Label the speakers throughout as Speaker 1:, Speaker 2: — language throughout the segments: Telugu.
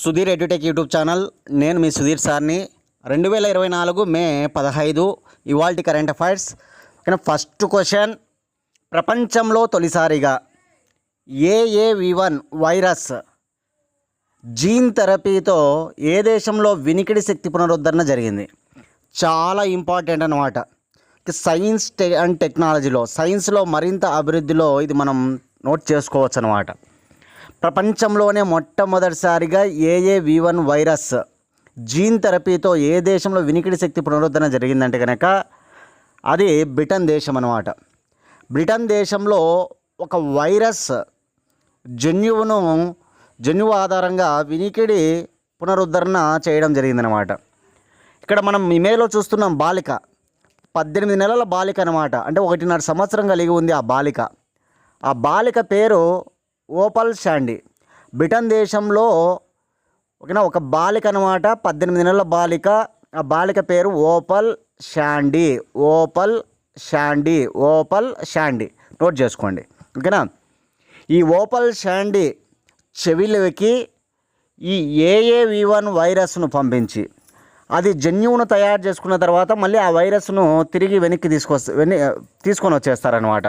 Speaker 1: Sudheer edutech YouTube channel. నేను మీ సుధీర్ సార్ని. 2024 మే 15 ఇవాల్టి కరెంట్ అఫైర్స్. ఫస్ట్ క్వశ్చన్, ప్రపంచంలో తొలిసారిగా AAV1 వైరస్ జీన్ థెరపీతో ఏ దేశంలో వినికిడి శక్తి పునరుద్ధరణ జరిగింది? చాలా ఇంపార్టెంట్ అన్నమాట. సైన్స్ అండ్ టెక్నాలజీలో, సైన్స్లో మరింత అభివృద్ధిలో ఇది మనం నోట్ చేసుకోవచ్చు అన్నమాట. ప్రపంచంలోనే మొట్టమొదటిసారిగా AAV1 వైరస్ జీన్ థెరపీతో ఏ దేశంలో వినికిడి శక్తి పునరుద్ధరణ జరిగిందంటే కనుక అది బ్రిటన్ దేశం అన్నమాట. బ్రిటన్ దేశంలో ఒక వైరస్ జన్యువు ఆధారంగా వినికిడి పునరుద్ధరణ చేయడం జరిగిందనమాట. ఇక్కడ మనం ఇమేజ్లో చూస్తున్నాం బాలిక, 18 నెలల బాలిక అనమాట. అంటే 1.5 సంవత్సరం కలిగి ఉంది ఆ బాలిక. ఆ బాలిక పేరు ఓపల్ శాండీ. బ్రిటన్ దేశంలో ఒక బాలిక అనమాట, 18 నెలల బాలిక. ఆ బాలిక పేరు Opal Sandy. Opal Sandy note చేసుకోండి, ఓకేనా. ఈ ఓపల్ శాండీ చెవిలోకి ఈ AAV1 వైరస్ను పంపించి అది జన్యువును తయారు చేసుకున్న తర్వాత మళ్ళీ ఆ వైరస్ను తిరిగి వెనక్కి తీసుకొని వచ్చేస్తారనమాట.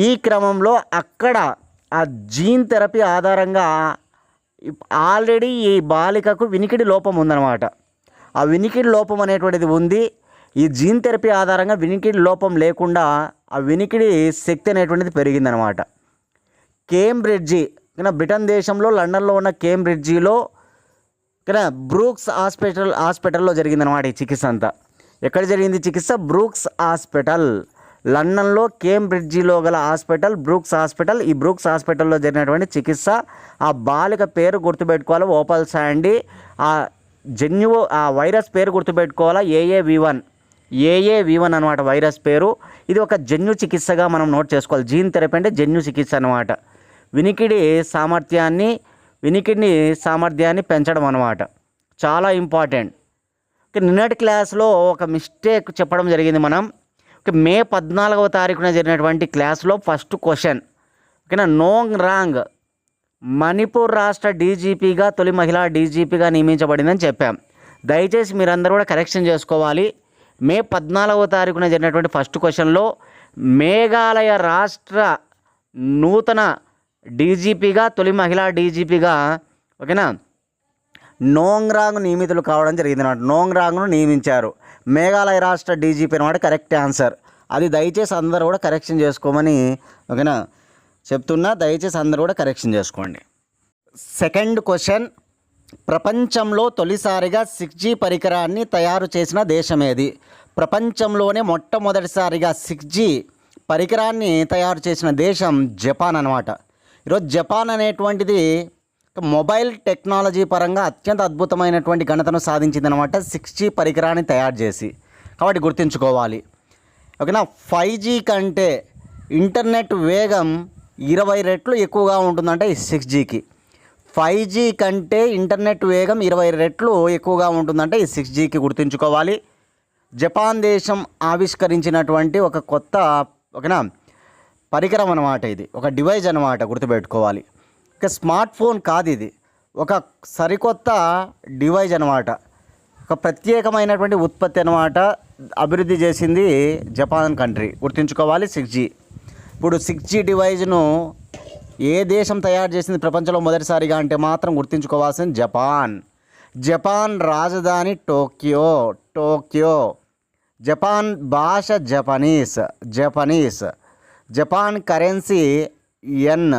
Speaker 1: ఈ క్రమంలో అక్కడ ఆ జీన్ థెరపీ ఆధారంగా ఆల్రెడీ ఈ బాలికకు వినికిడి లోపం ఉందన్నమాట. ఆ వినికిడి లోపం అనేటువంటిది ఉంది. ఈ జీన్ థెరపీ ఆధారంగా వినికిడి లోపం లేకుండా ఆ వినికిడి శక్తి అనేటువంటిది పెరిగిందనమాట. కేంబ్రిడ్జి, బ్రిటన్ దేశంలో లండన్లో ఉన్న కేంబ్రిడ్జిలో బ్రూక్స్ హాస్పిటల్లో జరిగిందనమాట ఈ చికిత్స అంతా. ఎక్కడ జరిగింది చికిత్స? బ్రూక్స్ హాస్పిటల్, లండన్లో కేంబ్రిడ్జిలో గల హాస్పిటల్ బ్రూక్స్ హాస్పిటల్. ఈ బ్రూక్స్ హాస్పిటల్లో జరిగినటువంటి చికిత్స. ఆ బాలిక పేరు గుర్తుపెట్టుకోవాలి, ఓపల్ శాండీ. ఆ వైరస్ పేరు గుర్తుపెట్టుకోవాలా, AAV1 అనమాట వైరస్ పేరు. ఇది ఒక జన్యు చికిత్సగా మనం నోట్ చేసుకోవాలి. జీన్ థెరపీ అంటే జన్యు చికిత్స అనమాట. వినికిడి సామర్థ్యాన్ని పెంచడం అనమాట. చాలా ఇంపార్టెంట్. నిన్నటి క్లాస్లో ఒక మిస్టేక్ చెప్పడం జరిగింది మనం. మే 14వ తారీఖున జరిగినటువంటి క్లాస్లో ఫస్ట్ క్వశ్చన్, ఓకేనా, నోంగ్ రాంగ్ మణిపూర్ రాష్ట్ర డీజీపీగా తొలి మహిళా డీజీపీగా నియమించబడిందని చెప్పాం. దయచేసి మీరందరూ కూడా కరెక్షన్ చేసుకోవాలి. మే 14వ తారీఖున జరిగినటువంటి ఫస్ట్ క్వశ్చన్లో మేఘాలయ రాష్ట్ర నూతన డీజీపీగా తొలి మహిళా డీజీపీగా, ఓకేనా, నోంగ్రాంగ్ నియమితులు కావడం జరిగింది అన్నమాట. నోంగ్రాంగ్ను నియమించారు. మేఘాలయ రాష్ట్ర డీజీపీ అనమాట కరెక్ట్ ఆన్సర్. అది దయచేసి అందరూ కూడా కరెక్షన్ చేసుకోమని, ఓకేనా, చెప్తున్నా. దయచేసి అందరూ కూడా కరెక్షన్ చేసుకోండి. సెకండ్ క్వశ్చన్, ప్రపంచంలో తొలిసారిగా 6G పరికరాన్ని తయారు చేసిన దేశం ఏది? ప్రపంచంలోనే మొట్టమొదటిసారిగా 6G పరికరాన్ని తయారు చేసిన దేశం జపాన్ అనమాట. ఈరోజు జపాన్ అనేటువంటిది మొబైల్ టెక్నాలజీ పరంగా అత్యంత అద్భుతమైనటువంటి ఘనతను సాధించిందనమాట 6G పరికరాన్ని తయారు చేసి. కాబట్టి గుర్తుంచుకోవాలి, ఓకేనా. 5G కంటే ఇంటర్నెట్ వేగం 20 రెట్లు ఎక్కువగా ఉంటుందంటే ఈ 6Gకి. 5G కంటే ఇంటర్నెట్ వేగం 20 రెట్లు ఎక్కువగా ఉంటుందంటే ఈ 6Gకి. గుర్తుంచుకోవాలి. జపాన్ దేశం ఆవిష్కరించినటువంటి ఒక కొత్త, ఓకేనా, పరికరం అనమాట. ఇది ఒక డివైజ్ అనమాట, గుర్తుపెట్టుకోవాలి. ఇక స్మార్ట్ ఫోన్ కాదు, ఇది ఒక సరికొత్త డివైజ్ అనమాట. ఒక ప్రత్యేకమైనటువంటి ఉత్పత్తి అనమాట. అభివృద్ధి చేసింది జపాన్ కంట్రీ. గుర్తుంచుకోవాలి 6G. ఇప్పుడు 6G డివైజ్ను ఏ దేశం తయారు చేసింది ప్రపంచంలో మొదటిసారిగా అంటే మాత్రం గుర్తుంచుకోవాల్సింది జపాన్. జపాన్ రాజధాని టోక్యో. జపాన్ భాష Japanese. Japan currency yen.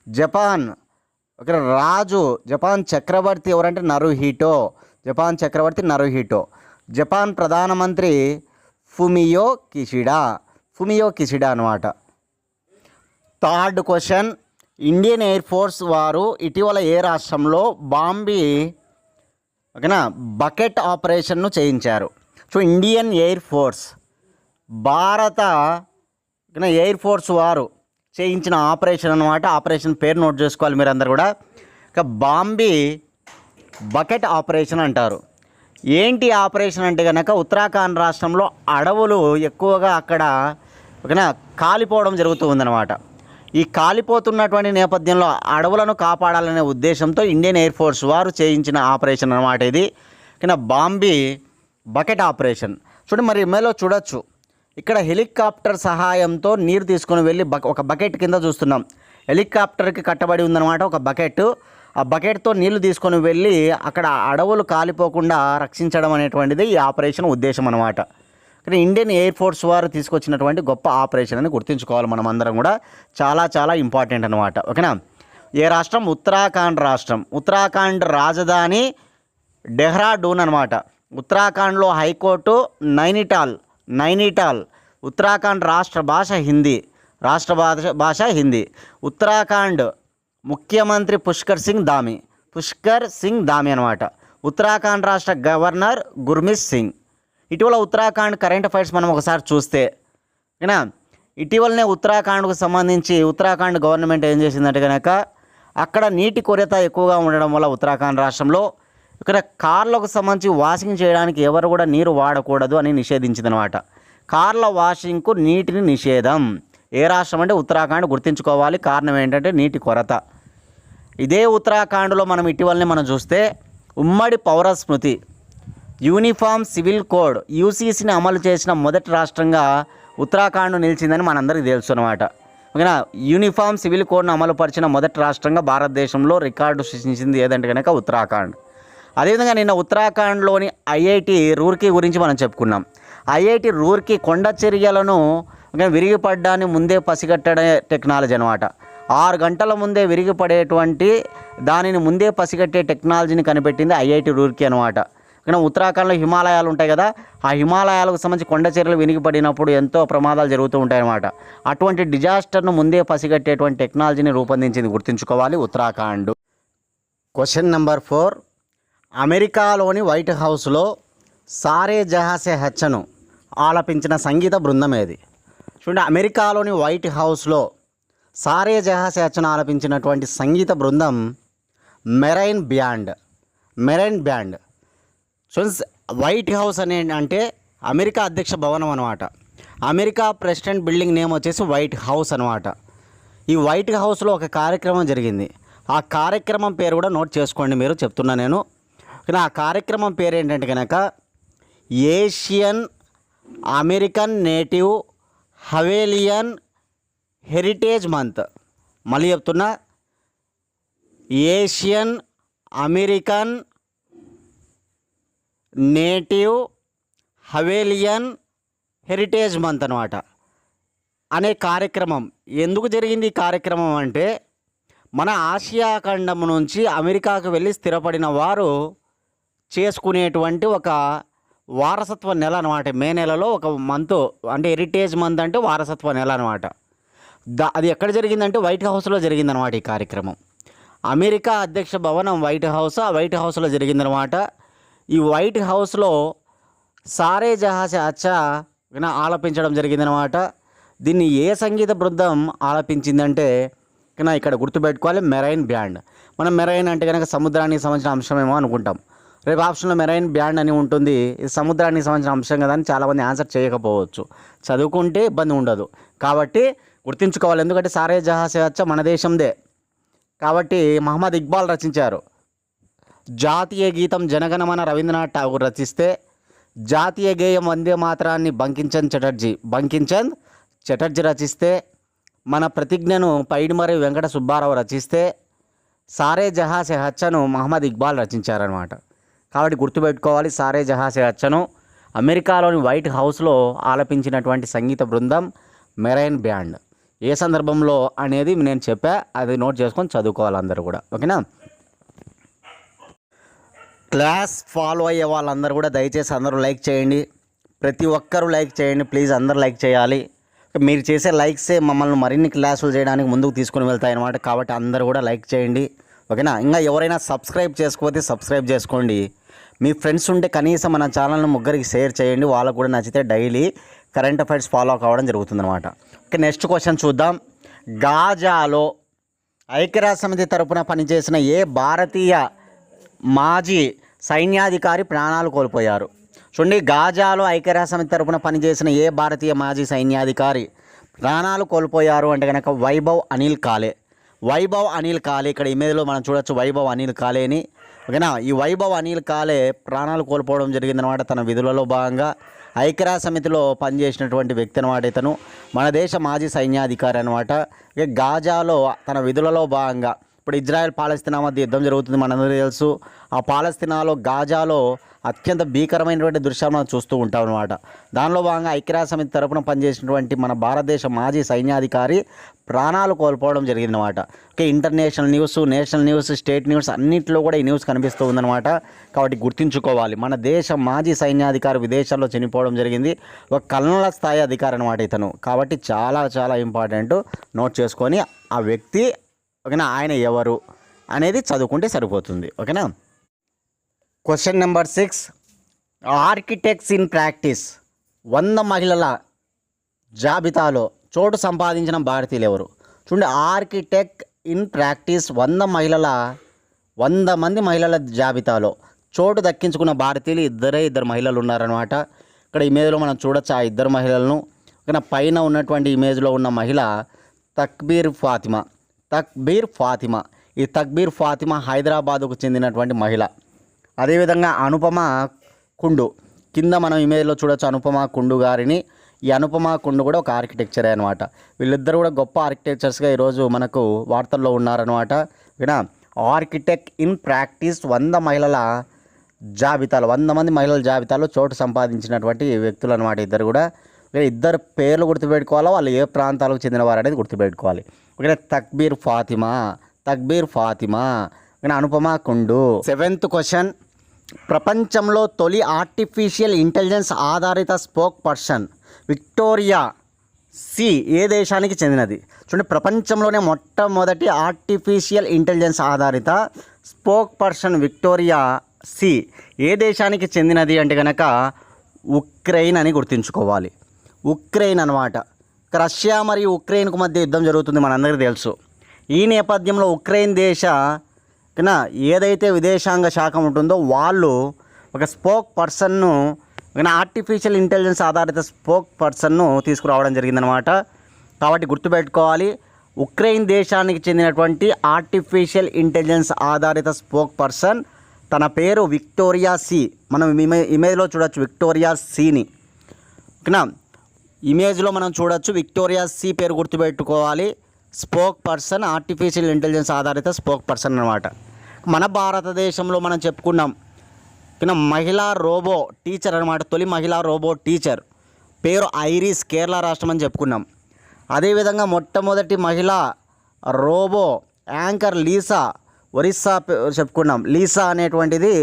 Speaker 1: Japan రాజు, జపాన్ చక్రవర్తి ఎవరంటే నరుహిటో. జపాన్ ప్రధానమంత్రి ఫుమియో కిషిడా అనమాట. Third question, Indian air force వారు ఇటీవల ఏ రాష్ట్రంలో బాంబీ, ఓకేనా, బకెట్ ఆపరేషన్ను చేయించారు? సో ఇండియన్ ఎయిర్ ఫోర్స్, భారత ఎయిర్ ఫోర్స్ వారు చేయించిన ఆపరేషన్ అనమాట. ఆపరేషన్ పేరు నోట్ చేసుకోవాలి మీరందరూ కూడా. ఇక బాంబీ బకెట్ ఆపరేషన్ అంటారు. ఏంటి ఆపరేషన్ అంటే కనుక ఉత్తరాఖండ్ రాష్ట్రంలో అడవులు ఎక్కువగా అక్కడ, ఓకేనా, కాలిపోవడం జరుగుతూ ఉందన్నమాట. ఈ కాలిపోతున్నటువంటి నేపథ్యంలో అడవులను కాపాడాలనే ఉద్దేశంతో ఇండియన్ ఎయిర్ ఫోర్స్ వారు చేయించిన ఆపరేషన్ అన్నమాట ఇది. కింద బాంబీ బకెట్ ఆపరేషన్. చూడండి, మరి మేలో చూడొచ్చు, ఇక్కడ హెలికాప్టర్ సహాయంతో నీరు తీసుకొని వెళ్ళి ఒక బకెట్ కింద చూస్తున్నాం. హెలికాప్టర్కి కట్టబడి ఉందన్నమాట ఒక బకెట్. ఆ బకెట్తో నీళ్లు తీసుకొని వెళ్ళి అక్కడ అడవులు కాలిపోకుండా రక్షించడం అనేటువంటిది ఈ ఆపరేషన్ ఉద్దేశం అన్నమాట. కానీ ఇండియన్ ఎయిర్ ఫోర్స్ వారు తీసుకొచ్చినటువంటి గొప్ప ఆపరేషన్ అని గుర్తుంచుకోవాలి మనం అందరం కూడా. చాలా చాలా ఇంపార్టెంట్ అనమాట. ఓకేనా. ఏ రాష్ట్రం? ఉత్తరాఖండ్ రాష్ట్రం. ఉత్తరాఖండ్ రాజధాని డెహ్రాడూన్ అనమాట. ఉత్తరాఖండ్లో హైకోర్టు నైనిటాల్. ఉత్తరాఖండ్ రాష్ట్ర భాష హిందీ. భాష హిందీ. ఉత్తరాఖండ్ ముఖ్యమంత్రి పుష్కర్ సింగ్ ధామి అనమాట. ఉత్తరాఖండ్ రాష్ట్ర గవర్నర్ గుర్మిత్ సింగ్. ఇటీవల ఉత్తరాఖండ్ కరెంట్ అఫైర్స్ మనం ఒకసారి చూస్తే ఓకేనా, ఇటీవలనే ఉత్తరాఖండ్కు సంబంధించి ఉత్తరాఖండ్ గవర్నమెంట్ ఏం చేసిందంటే కనుక అక్కడ నీటి కొరత ఎక్కువగా ఉండడం వల్ల ఉత్తరాఖండ్ రాష్ట్రంలో ఇక్కడ కార్లకు సంబంధించి వాషింగ్ చేయడానికి ఎవరు కూడా నీరు వాడకూడదు అని నిషేధించిందనమాట. కార్ల వాషింగ్కు నీటిని నిషేధం. ఏ రాష్ట్రం అంటే ఉత్తరాఖండ్. గుర్తుంచుకోవాలి. కారణం ఏంటంటే నీటి కొరత. ఇదే ఉత్తరాఖండ్లో మనం ఇటీవలనే మనం చూస్తే ఉమ్మడి పౌర స్మృతి యూనిఫామ్ సివిల్ కోడ్ యూసీసీని అమలు చేసిన మొదటి రాష్ట్రంగా ఉత్తరాఖండ్ నిలిచిందని మనందరికీ తెలుసు అనమాట. ఓకేనా. యూనిఫామ్ సివిల్ కోడ్ను అమలుపరిచిన మొదటి రాష్ట్రంగా భారతదేశంలో రికార్డు సృష్టించింది ఏదంటే కనుక ఉత్తరాఖండ్. అదేవిధంగా నిన్న ఉత్తరాఖండ్లోని ఐఐటి రూర్కీ గురించి మనం చెప్పుకున్నాం. ఐఐటి రూర్కీ కొండ చర్యలను విరిగిపడ్డాన్ని ముందే పసిగట్టడే టెక్నాలజీ అనమాట. 6 గంటల ముందే విరిగిపడేటువంటి దానిని ముందే పసిగట్టే టెక్నాలజీని కనిపెట్టింది ఐఐటి రూర్కీ అనమాట. ఇక్కడ ఉత్తరాఖండ్లో హిమాలయాలు ఉంటాయి కదా, ఆ హిమాలయాలకు సంబంధించి కొండ చర్యలు వినిగిపడినప్పుడు ఎంతో ప్రమాదాలు జరుగుతూ ఉంటాయన్నమాట. అటువంటి డిజాస్టర్ను ముందే పసిగట్టేటువంటి టెక్నాలజీని రూపొందించింది. గుర్తుంచుకోవాలి ఉత్తరాఖండ్. Question number 4. అమెరికాలోని వైట్ హౌస్లో సారే జహాసే హచ్చను ఆలపించిన సంగీత బృందం ఏది? చూడండి, అమెరికాలోని వైట్ హౌస్లో సారే జహాసే హచ్చను ఆలపించినటువంటి సంగీత బృందం marine band. So white house అంటే అమెరికా అధ్యక్ష భవనం అనమాట. అమెరికా ప్రెసిడెంట్ బిల్డింగ్ నేమ్ వచ్చేసి వైట్ హౌస్ అనమాట. ఈ వైట్ హౌస్లో ఒక కార్యక్రమం జరిగింది. ఆ కార్యక్రమం పేరు కూడా నోట్ చేసుకోండి మీరు, చెప్తున్నా నేను. కానీ ఆ కార్యక్రమం పేరు ఏంటంటే కనుక Asian American native Hawaiian heritage month. మళ్ళీ చెప్తున్నా, Asian American native Hawaiian heritage month అనమాట అనే కార్యక్రమం. ఎందుకు జరిగింది ఈ కార్యక్రమం అంటే, మన ఆసియా ఖండం నుంచి అమెరికాకు వెళ్ళి స్థిరపడిన వారు చేసుకునేటువంటి ఒక వారసత్వ నెల అనమాట. మే నెలలో ఒక మంత్ అంటే హెరిటేజ్ మంత్ అంటే వారసత్వ నెల అనమాట. అది ఎక్కడ జరిగిందంటే వైట్ హౌస్లో జరిగిందనమాట ఈ కార్యక్రమం. అమెరికా అధ్యక్ష భవనం వైట్ హౌస్, ఆ వైట్ హౌస్లో జరిగిందనమాట. ఈ వైట్ హౌస్లో సారే జహాసే అచ్చా ఆలపించడం జరిగిందనమాట. దీన్ని ఏ సంగీత బృందం ఆలపించిందంటే ఇక్కడ గుర్తుపెట్టుకోవాలి, మెరైన్ బ్యాండ్. మనం మెరైన్ అంటే కనుక సముద్రానికి సంబంధించిన అంశమేమో అనుకుంటాం. రేపు ఆప్షన్లో మెరైన్ బ్యాండ్ అని ఉంటుంది. ఇది సముద్రానికి సంబంధించిన అంశం కదా అని చాలామంది ఆన్సర్ చేయకపోవచ్చు. చదువుకుంటే ఇబ్బంది ఉండదు కాబట్టి గుర్తుంచుకోవాలి. ఎందుకంటే సారే జహాసే అచ్చా మన దేశందే కాబట్టి మహమ్మద్ ఇక్బాల్ రచించారు. జాతీయ గీతం జనగణమన రవీంద్రనాథ్ ఠాగూర్ రచిస్తే, జాతీయ గేయం వందే మాతరాన్ని బంకించంద్ చటర్జీ రచిస్తే, మన ప్రతిజ్ఞను పైడిమర్రి వెంకట సుబ్బారావు రచిస్తే, సారే జహాసే హచ్చను మహమ్మద్ ఇక్బాల్ రచించారనమాట. కాబట్టి గుర్తుపెట్టుకోవాలి, సారే జహాసే హచ్చను అమెరికాలోని వైట్ హౌస్లో ఆలపించినటువంటి సంగీత బృందం మెరైన్ బ్యాండ్. ఏ సందర్భంలో అనేది నేను చెప్పా, అది నోట్ చేసుకొని చదువుకోవాలి అందరూ కూడా. ఓకేనా. క్లాస్ ఫాలో అయ్యే వాళ్ళందరూ కూడా దయచేసి అందరూ లైక్ చేయండి. ప్రతి ఒక్కరూ లైక్ చేయండి ప్లీజ్. అందరూ లైక్ చేయాలి. మీరు చేసే లైక్సే మమ్మల్ని మరిన్ని క్లాసులు చేయడానికి ముందుకు తీసుకుని వెళ్తాయన్నమాట. కాబట్టి అందరూ కూడా లైక్ చేయండి. ఓకేనా. ఇంకా ఎవరైనా సబ్స్క్రైబ్ చేసుకోకపోతే సబ్స్క్రైబ్ చేసుకోండి. మీ ఫ్రెండ్స్ ఉంటే కనీసం మన ఛానల్ని ముగ్గురికి షేర్ చేయండి. వాళ్ళకు కూడా నచ్చితే డైలీ కరెంట్ అఫైర్స్ ఫాలో కావడం జరుగుతుందన్నమాట. ఓకే, నెక్స్ట్ క్వశ్చన్ చూద్దాం. గాజాలో ఐక్యరాజ్య సమితి తరపున పనిచేసిన ఏ భారతీయ మాజీ సైన్యాధికారి ప్రాణాలు కోల్పోయారు? చూడండి, గాజాలో ఐక్యరాజ్య సమితి తరపున పనిచేసిన ఏ భారతీయ మాజీ సైన్యాధికారి ప్రాణాలు కోల్పోయారు అంటే కనుక వైభవ్ అనిల్ కాలే. వైభవ్ అనిల్ కాలే ఇక్కడ ఇమేజ్లో మనం చూడొచ్చు వైభవ్ అనిల్ కాలేని. ఓకేనా, ఈ వైభవ్ అనిల్ కాలే ప్రాణాలు కోల్పోవడం జరిగిందనమాట. తన విధులలో భాగంగా ఐక్యరాజ్య సమితిలో పనిచేసినటువంటి వ్యక్తి అనమాట. ఇతను మన దేశ మాజీ సైన్యాధికారి అనమాట. ఇక గాజాలో తన విధులలో భాగంగా ఇప్పుడు ఇజ్రాయెల్ పాలస్తీనా మధ్య యుద్ధం జరుగుతుంది, మనందరికీ తెలుసు. ఆ పాలస్తీనాలో గాజాలో అత్యంత భీకరమైనటువంటి దృశ్యాలు మనం చూస్తూ ఉంటాం అనమాట. దానిలో భాగంగా ఐక్యరాజ్య సమితి తరపున పనిచేసినటువంటి మన భారతదేశ మాజీ సైన్యాధికారి ప్రాణాలు కోల్పోవడం జరిగిందనమాట. Okay, international news, national news, state news అన్నింటిలో కూడా ఈ న్యూస్ కనిపిస్తూ ఉందన్నమాట. కాబట్టి గుర్తుంచుకోవాలి, మన దేశ మాజీ సైన్యాధికారి విదేశాల్లో చనిపోవడం జరిగింది. ఒక కల్నల స్థాయి అధికారి అనమాట ఇతను. కాబట్టి చాలా చాలా ఇంపార్టెంట్, నోట్ చేసుకొని ఆ వ్యక్తి ఓకేనా, ఆయన ఎవరు అనేది చదువుకుంటే సరిపోతుంది. ఓకేనా. Question number 6, architects in practice 100 మహిళల జాబితాలో చోటు సంపాదించిన భారతీయులు ఎవరు? చూడండి, ఆర్కిటెక్ట్ ఇన్ ప్రాక్టీస్ 100 మంది మహిళల జాబితాలో చోటు దక్కించుకున్న భారతీయులు ఇద్దరు మహిళలు ఉన్నారనమాట. ఇక్కడ ఇమేజ్లో మనం చూడొచ్చు ఆ ఇద్దరు మహిళలను. ఇక్కడ పైన ఉన్నటువంటి ఇమేజ్లో ఉన్న మహిళ తక్బీర్ ఫాతిమా. ఈ తక్బీర్ ఫాతిమా హైదరాబాద్కు చెందినటువంటి మహిళ. అదేవిధంగా అనుపమ కుండు, కింద మనం ఇమేజ్లో చూడొచ్చు అనుపమ కుండు గారిని. ఈ అనుపమ కుండు కూడా ఒక ఆర్కిటెక్చరే అనమాట. వీళ్ళిద్దరు కూడా గొప్ప ఆర్కిటెక్చర్స్గా ఈరోజు మనకు వార్తల్లో ఉన్నారనమాట. ఓకేనా, ఆర్కిటెక్ట్ ఇన్ ప్రాక్టీస్ 100 మహిళల జాబితాలో 100 మంది మహిళల జాబితాలో చోటు సంపాదించినటువంటి వ్యక్తులు అనమాట ఇద్దరు కూడా. ఇద్దరు పేర్లు గుర్తుపెట్టుకోవాలా, వాళ్ళు ఏ ప్రాంతాలకు చెందినవారు అనేది గుర్తుపెట్టుకోవాలి. Okay, Takbir Fatima, okay, Anupama Kundu. 7th question, ప్రపంచంలో తొలి ఆర్టిఫిషియల్ ఇంటెలిజెన్స్ ఆధారిత స్పోక్ పర్సన్ విక్టోరియా సి ఏ దేశానికి చెందినది? చూడండి, ప్రపంచంలోనే మొట్టమొదటి ఆర్టిఫిషియల్ ఇంటెలిజెన్స్ ఆధారిత స్పోక్ పర్సన్ విక్టోరియా సి ఏ దేశానికి చెందినది అంటే కనుక ఉక్రెయిన్ అని గుర్తుంచుకోవాలి. ఉక్రెయిన్ అనమాట. రష్యా మరియు ఉక్రెయిన్కు మధ్య యుద్ధం జరుగుతుంది, మనందరికీ తెలుసు. ఈ నేపథ్యంలో ఉక్రెయిన్ దేశ ఏదైతే విదేశాంగ శాఖ ఉంటుందో వాళ్ళు ఒక స్పోక్ పర్సన్ను, ఆర్టిఫిషియల్ ఇంటెలిజెన్స్ ఆధారిత స్పోక్ పర్సన్ను తీసుకురావడం జరిగిందనమాట. కాబట్టి గుర్తుపెట్టుకోవాలి, ఉక్రెయిన్ దేశానికి చెందినటువంటి ఆర్టిఫిషియల్ ఇంటెలిజెన్స్ ఆధారిత స్పోక్ పర్సన్, తన పేరు విక్టోరియా సి. మనం ఇమేజ్లో చూడొచ్చు విక్టోరియా సిని. ఓకేనా, ఇమేజ్లో మనం చూడొచ్చు విక్టోరియా సి పేరు గుర్తుపెట్టుకోవాలి. స్పోక్ పర్సన్, ఆర్టిఫిషియల్ ఇంటెలిజెన్స్ ఆధారిత స్పోక్ పర్సన్ అనమాట. మన భారతదేశంలో మనం చెప్పుకున్నాం మహిళా రోబో టీచర్ అనమాట. తొలి మహిళా రోబో టీచర్ పేరు ఐరిస్, కేరళ రాష్ట్రం అని చెప్పుకున్నాం. అదేవిధంగా మొట్టమొదటి మహిళా రోబో యాంకర్ లీసా, ఒరిస్సా చెప్పుకున్నాం. లీసా అనేటువంటిది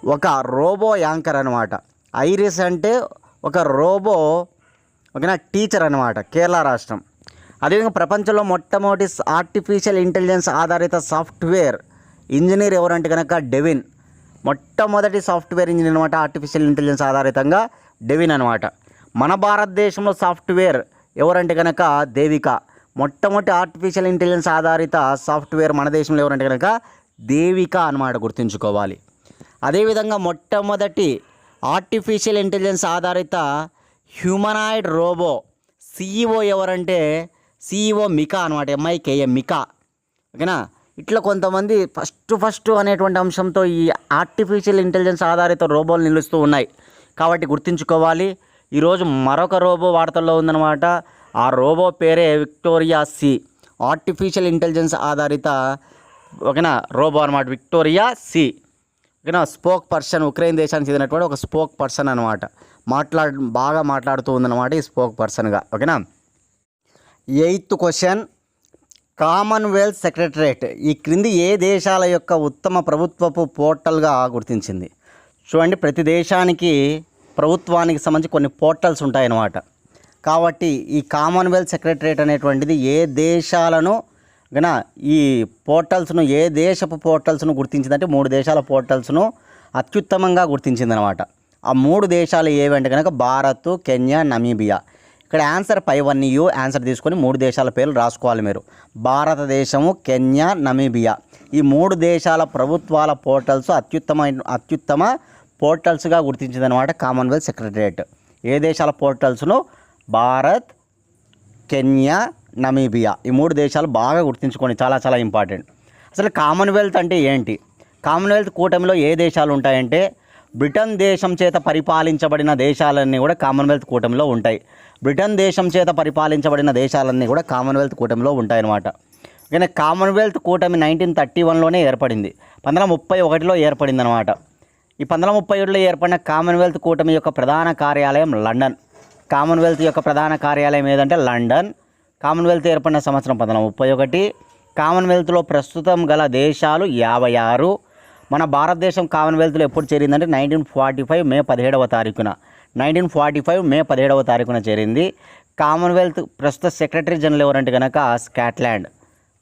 Speaker 1: ఒక రోబో యాంకర్ అనమాట. ఐరిస్ అంటే ఒక రోబో ఓకేనా టీచర్ అనమాట, కేరళ రాష్ట్రం. అదేవిధంగా ప్రపంచంలో మొట్టమొదటి ఆర్టిఫిషియల్ ఇంటెలిజెన్స్ ఆధారిత సాఫ్ట్వేర్ ఇంజనీర్ ఎవరంటే కనుక డెవిన్. మొట్టమొదటి సాఫ్ట్వేర్ ఇంజనీర్ అనమాట, ఆర్టిఫిషియల్ ఇంటెలిజెన్స్ ఆధారితంగా డెవిన్ అనమాట. మన భారతదేశంలో సాఫ్ట్వేర్ ఎవరంటే కనుక దేవిక. మొట్టమొదటి ఆర్టిఫిషియల్ ఇంటెలిజెన్స్ ఆధారిత సాఫ్ట్వేర్ మన దేశంలో ఎవరంటే కనుక దేవిక అనమాట, గుర్తుంచుకోవాలి. అదేవిధంగా మొట్టమొదటి ఆర్టిఫిషియల్ ఇంటెలిజెన్స్ ఆధారిత హ్యూమనాయిడ్ రోబో సిఇఓ ఎవరంటే సిఇఓ మికా అనమాట, MIKA మికా. ఓకేనా, ఇట్లా కొంతమంది ఫస్ట్ అనేటువంటి అంశంతో ఈ ఆర్టిఫిషియల్ ఇంటెలిజెన్స్ ఆధారిత రోబోలు నిలుస్తూ ఉన్నాయి. కాబట్టి గుర్తుంచుకోవాలి. ఈరోజు మరొక రోబో వార్తల్లో ఉందన్నమాట. ఆ రోబో పేరే విక్టోరియా సి, ఆర్టిఫిషియల్ ఇంటెలిజెన్స్ ఆధారిత ఓకేనా రోబో అనమాట, విక్టోరియా సి. ఓకేనా, స్పోక్ పర్సన్, ఉక్రెయిన్ దేశానికి చెందినటువంటి ఒక స్పోక్ పర్సన్ అనమాట. బాగా మాట్లాడుతూ ఉందన్నమాట ఈ స్పోక్ పర్సన్గా. ఓకేనా. 8th క్వశ్చన్, కామన్వెల్త్ సెక్రటరేట్ ఈ క్రింది ఏ దేశాల యొక్క ఉత్తమ ప్రభుత్వపు పోర్టల్గా గుర్తించింది? చూడండి, ప్రతి దేశానికి ప్రభుత్వానికి సంబంధించి కొన్ని పోర్టల్స్ ఉంటాయన్నమాట. కాబట్టి ఈ కామన్వెల్త్ సెక్రటరేట్ అనేటువంటిది ఏ దేశాలను ఈ పోర్టల్స్ను, ఏ దేశపు పోర్టల్స్ను గుర్తించిందంటే 3 దేశాల పోర్టల్స్ను అత్యుత్తమంగా గుర్తించిందనమాట. ఆ 3 దేశాలు ఏవంటే కనుక భారత్, కెన్యా, నమీబియా. ఇక్కడ ఆన్సర్ పైవన్నీ ఆన్సర్ తీసుకొని 3 దేశాల పేర్లు రాసుకోవాలి మీరు. భారతదేశము, కెన్యా, నమీబియా ఈ 3 దేశాల ప్రభుత్వాల పోర్టల్స్ అత్యుత్తమ పోర్టల్స్గా గుర్తించిందనమాట కామన్వెల్త్ సెక్రటరేట్. ఏ దేశాల పోర్టల్స్ను? Bharat, Kenya, Namibia. ఈ 3 దేశాలు బాగా గుర్తుంచుకోండి, చాలా చాలా ఇంపార్టెంట్. అసలు కామన్వెల్త్ అంటే ఏంటి? కామన్వెల్త్ కూటమిలో ఏ దేశాలు ఉంటాయంటే బ్రిటన్ దేశం చేత పరిపాలించబడిన దేశాలన్నీ కూడా కామన్వెల్త్ కూటమిలో ఉంటాయి. బ్రిటన్ దేశం చేత పరిపాలించబడిన దేశాలన్నీ కూడా కామన్వెల్త్ కూటమిలో ఉంటాయన్నమాట. కానీ కామన్వెల్త్ కూటమి 1931లోనే ఏర్పడింది, 1931లో ఏర్పడింది అనమాట. ఈ 1937లో ఏర్పడిన కామన్వెల్త్ కూటమి యొక్క ప్రధాన కార్యాలయం లండన్. కామన్వెల్త్ యొక్క ప్రధాన కార్యాలయం ఏదంటే లండన్. కామన్వెల్త్ ఏర్పడిన సంవత్సరం 1931. కామన్వెల్త్లో ప్రస్తుతం గల దేశాలు 56. మన భారతదేశం కామన్వెల్త్లో ఎప్పుడు చేరిందంటే 1945 మే 17వ తారీఖున 1945 మే 17వ తారీఖున చేరింది. కామన్వెల్త్ ప్రస్తుత సెక్రటరీ జనరల్ ఎవరంటే కనుక స్కాట్లాండ్.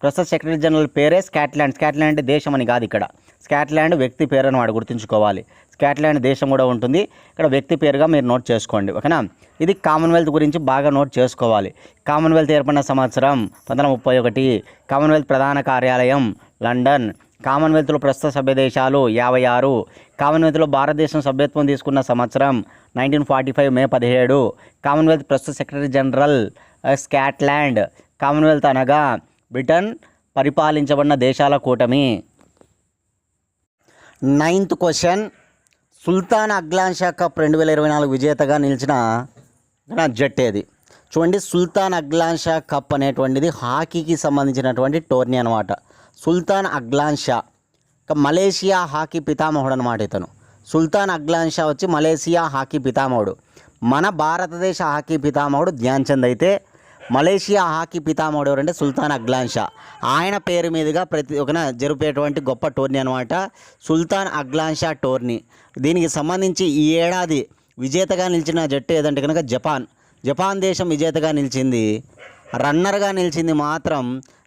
Speaker 1: ప్రస్తుత సెక్రటరీ జనరల్ పేరే స్కాట్లాండ్. స్కాట్లాండ్ అంటే దేశం అని కాదు, ఇక్కడ స్కాట్లాండ్ వ్యక్తి పేరు అని వాడు గుర్తుంచుకోవాలి. స్కాట్లాండ్ దేశం కూడా ఉంటుంది, ఇక్కడ వ్యక్తి పేరుగా మీరు నోట్ చేసుకోండి, ఓకేనా. ఇది కామన్వెల్త్ గురించి బాగా నోట్ చేసుకోవాలి. కామన్వెల్త్ ఏర్పడిన సంవత్సరం 1931. కామన్వెల్త్ ప్రధాన కార్యాలయం లండన్. కామన్వెల్త్లో ప్రస్తుత సభ్య దేశాలు 56. కామన్వెల్త్లో భారతదేశం సభ్యత్వం తీసుకున్న సంవత్సరం 1945 మే 17. కామన్వెల్త్ ప్రస్తుత సెక్రటరీ జనరల్ స్కాట్లాండ్. కామన్వెల్త్ అనగా బ్రిటన్ పరిపాలించబడిన దేశాల కూటమి. 9th క్వశ్చన్, సుల్తాన్ అగ్లాన్ షా కప్ 2024 విజేతగా నిలిచిన జట్టు ఏది? చూడండి, సుల్తాన్ అగ్లాన్ షా కప్ అనేటువంటిది హాకీకి సంబంధించినటువంటి టోర్నీ అనమాట. సుల్తాన్ అగ్లాన్ షా మలేషియా హాకీ పితామహుడు అనమాట ఇతను. సుల్తాన్ అగ్లాన్ షా వచ్చి మలేషియా హాకీ పితామహుడు. మన భారతదేశ హాకీ పితామహుడు ధ్యాన్ చంద్ అయితే మలేషియా హాకీ పితామహుడు ఎవరంటే సుల్తాన్ అగ్లాన్ షా. ఆయన పేరు మీదుగా జరిపేటువంటి గొప్ప టోర్నీ అనమాట సుల్తాన్ అగ్లాన్ షా టోర్నీ. దీనికి సంబంధించి ఈ ఏడాది విజేతగా నిలిచిన జట్టు ఏదంటే కనుక జపాన్ దేశం విజేతగా నిలిచింది. రన్నర్గా నిలిచింది మాత్రం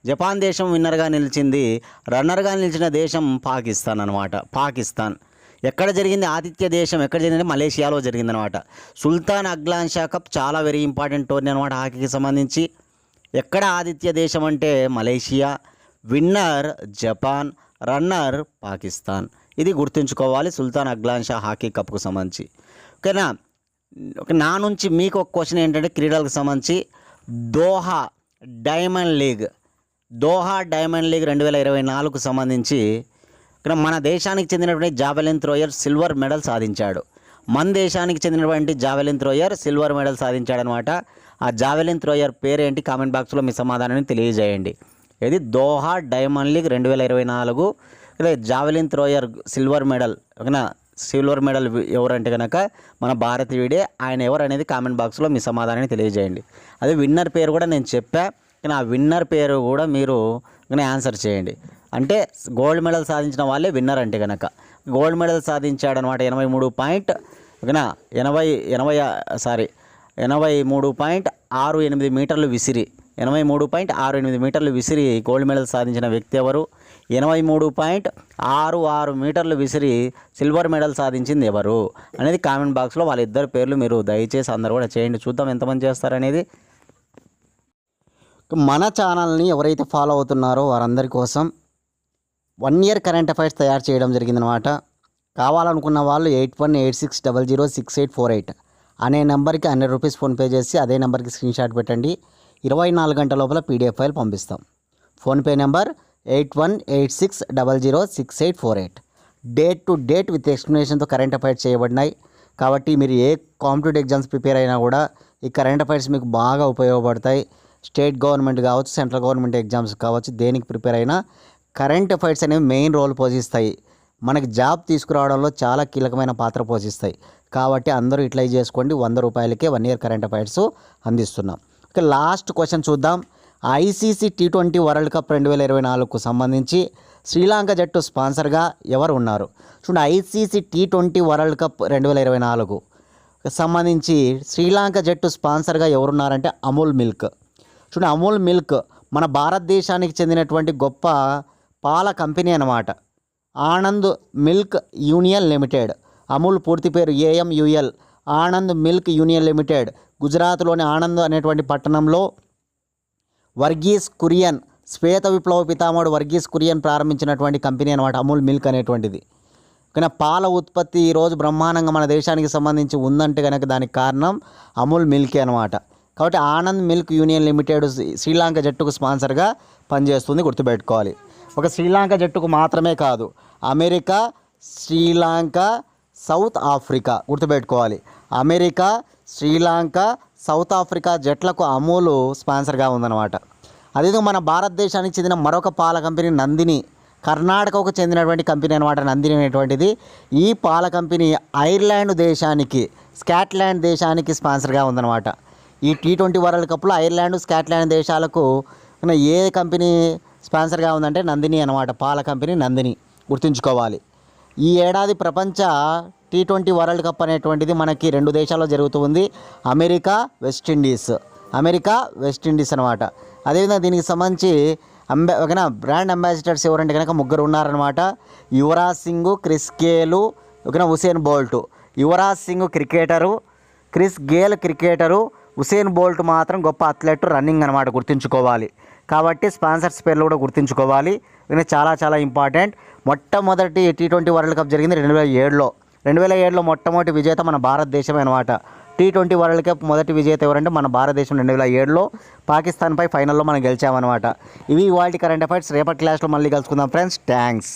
Speaker 1: జపాన్ దేశం విన్నర్గా నిలిచింది. రన్నర్గా నిలిచిన దేశం పాకిస్తాన్ అనమాట. పాకిస్తాన్ ఎక్కడ జరిగింది? ఆతిథ్య దేశం ఎక్కడ జరిగిందంటే మలేషియాలో జరిగిందనమాట. సుల్తాన్ అగ్లాన్ షా కప్ చాలా వెరీ ఇంపార్టెంట్ టోర్నీ అనమాట హాకీకి సంబంధించి. ఎక్కడ ఆతిథ్య దేశం అంటే Malaysia, winner Japan, runner Pakistan. ఇది గుర్తుంచుకోవాలి సుల్తాన్ అగ్లాన్ షా హాకీ కప్కు సంబంధించి, ఓకేనా. నా నుంచి మీకు ఒక క్వశ్చన్ ఏంటంటే క్రీడలకు సంబంధించి దోహా డైమండ్ లీగ్ 2024కు సంబంధించి మన దేశానికి చెందినటువంటి జావెలిన్ థ్రోయర్ సిల్వర్ మెడల్ సాధించాడు. మన దేశానికి చెందినటువంటి జావెలిన్ థ్రోయర్ సిల్వర్ మెడల్ సాధించాడనమాట. ఆ జావెలిన్ థ్రోయర్ పేరేంటి? కామెంట్ బాక్స్లో మీ సమాధానాన్ని తెలియజేయండి. ఇది Doha diamond league 2024 javelin thrower silver medal, ఓకేనా. సిల్వర్ మెడల్ ఎవరంటే కనుక మన భారతీయుడే. ఆయన ఎవరు అనేది కామెంట్ బాక్స్లో మీ సమాధానాన్ని తెలియజేయండి. అదే విన్నర్ పేరు కూడా నేను చెప్పా, కానీ ఆ విన్నర్ పేరు కూడా మీరు ఆన్సర్ చేయండి. అంటే గోల్డ్ మెడల్ సాధించిన వాళ్ళే విన్నర్ అంటే కనుక. గోల్డ్ మెడల్ సాధించాడనమాట 83.68 మీటర్లు విసిరి 83.68 మీటర్లు విసిరి గోల్డ్ మెడల్ సాధించిన వ్యక్తి ఎవరు? 83.66 మీటర్లు విసిరి సిల్వర్ మెడల్ సాధించింది ఎవరు అనేది కామెంట్ బాక్స్లో వాళ్ళిద్దరు పేర్లు మీరు దయచేసి అందరూ కూడా చేయండి. చూద్దాం ఎంతమంది చేస్తారనేది. మన ఛానల్ని ఎవరైతే ఫాలో అవుతున్నారో వారందరి కోసం 1 ఇయర్ కరెంట్ అఫైర్స్ తయారు చేయడం జరిగిందనమాట. కావాలనుకున్న వాళ్ళు 8186006848 అనే నెంబర్కి 100 రూపీస్ ఫోన్పే చేసి అదే నెంబర్కి స్క్రీన్ షాట్ పెట్టండి. 24 గంటల లోపల పీడిఎఫ్ ఫైల్ పంపిస్తాం. PhonePe number 8186006848. Date to date with ఎక్స్ప్లెనేషన్తో కరెంట్ అఫైర్స్ చేయబడినాయి. కాబట్టి మీరు ఏ కాంపిటేటివ్ ఎగ్జామ్స్ ప్రిపేర్ అయినా కూడా ఈ కరెంట్ అఫైర్స్ మీకు బాగా ఉపయోగపడతాయి. స్టేట్ గవర్నమెంట్ కావచ్చు, సెంట్రల్ గవర్నమెంట్ ఎగ్జామ్స్ కావచ్చు, దేనికి ప్రిపేర్ అయినా కరెంట్ అఫైర్స్ అనేవి మెయిన్ రోల్ పోషిస్తాయి. మనకి జాబ్ తీసుకురావడంలో చాలా కీలకమైన పాత్ర పోషిస్తాయి. కాబట్టి అందరూ యూటిలైజ్ చేసుకోండి. 100 రూపాయలకే 1 ఇయర్ కరెంట్ అఫైర్స్ అందిస్తున్నాం. ఓకే, లాస్ట్ క్వశ్చన్ చూద్దాం. ఐసీసీ T20 వరల్డ్ కప్ 2024కు సంబంధించి శ్రీలంక జట్టు స్పాన్సర్గా ఎవరు ఉన్నారు? చూడండి, ఐసీసీ T20 వరల్డ్ కప్ 2024 సంబంధించి శ్రీలంక జట్టు స్పాన్సర్గా ఎవరున్నారంటే అమూల్ మిల్క్. చూడండి, అమూల్ మిల్క్ మన భారతదేశానికి చెందినటువంటి గొప్ప పాల కంపెనీ అన్నమాట. Anand milk union limited. Amul పూర్తి పేరు AMUL, Anand milk union limited. గుజరాత్లోని ఆనంద్ అనేటువంటి పట్టణంలో వర్గీస్ కురియన్, శ్వేత విప్లవ పితామహుడు వర్గీస్ కురియన్ ప్రారంభించినటువంటి కంపెనీ అనమాట అమూల్ మిల్క్ అనేటువంటిది. కానీ పాల ఉత్పత్తి ఈరోజు బ్రహ్మాండంగా మన దేశానికి సంబంధించి ఉందంటే కనుక దానికి కారణం అమూల్ మిల్కే అనమాట.
Speaker 2: కాబట్టి Anand milk union limited Sri Lanka జట్టుకు స్పాన్సర్గా పనిచేస్తుంది, గుర్తుపెట్టుకోవాలి. ఒక శ్రీలంక జట్టుకు మాత్రమే కాదు, అమెరికా, శ్రీలంక, సౌత్ ఆఫ్రికా గుర్తుపెట్టుకోవాలి. అమెరికా, శ్రీలంక, సౌత్ ఆఫ్రికా జట్లకు అమూల్ స్పాన్సర్గా ఉందన్నమాట. అదేవిధంగా మన భారతదేశానికి చెందిన మరొక పాల కంపెనీ నందిని, కర్ణాటకకు చెందినటువంటి కంపెనీ అనమాట నందిని అనేటువంటిది. ఈ పాల కంపెనీ ఐర్లాండ్ దేశానికి, స్కాట్లాండ్ దేశానికి స్పాన్సర్గా ఉందన్నమాట. ఈ T20 వరల్డ్ కప్లో ఐర్లాండ్, స్కాట్లాండ్ దేశాలకు ఏ కంపెనీ స్పాన్సర్గా ఉందంటే నందిని అనమాట. పాల కంపెనీ నందిని గుర్తుంచుకోవాలి. ఈ ఏడాది ప్రపంచ T20 వరల్డ్ కప్ అనేటువంటిది మనకి 2 దేశాల్లో జరుగుతూ ఉంది, అమెరికా, వెస్టిండీస్. అమెరికా, వెస్టిండీస్ అనమాట. అదేవిధంగా దీనికి సంబంధించి ఓకేనా బ్రాండ్ అంబాసిడర్స్ ఎవరంటే కనుక 3 ఉన్నారనమాట. యువరాజ్ సింగ్, క్రిస్ గేలు, ఓకేనా Usain Bolt. Yuvraj Singh cricketer, Chris Gayle cricketer, Usain Bolt మాత్రం గొప్ప అథ్లెట్, రన్నింగ్ అనమాట, గుర్తుంచుకోవాలి. కాబట్టి స్పాన్సర్స్ పేర్లు కూడా గుర్తుంచుకోవాలి, ఇది చాలా చాలా ఇంపార్టెంట్. మొట్టమొదటి T20 వరల్డ్ కప్ జరిగింది 2007లో. 2007లో మొట్టమొదటి విజేత మన భారతదేశమే అనమాట. T20 వరల్డ్ కప్ మొదటి విజేత ఎవరంటే మన భారతదేశం 2007లో పాకిస్తాన్పై ఫైనల్లో మనం గెలిచామన్నమాట. ఇవి ఇవాల్టి కరెంట్ అఫైర్స్. రేపటి క్లాస్లో మళ్ళీ కలుసుకుందాం ఫ్రెండ్స్. థ్యాంక్స్.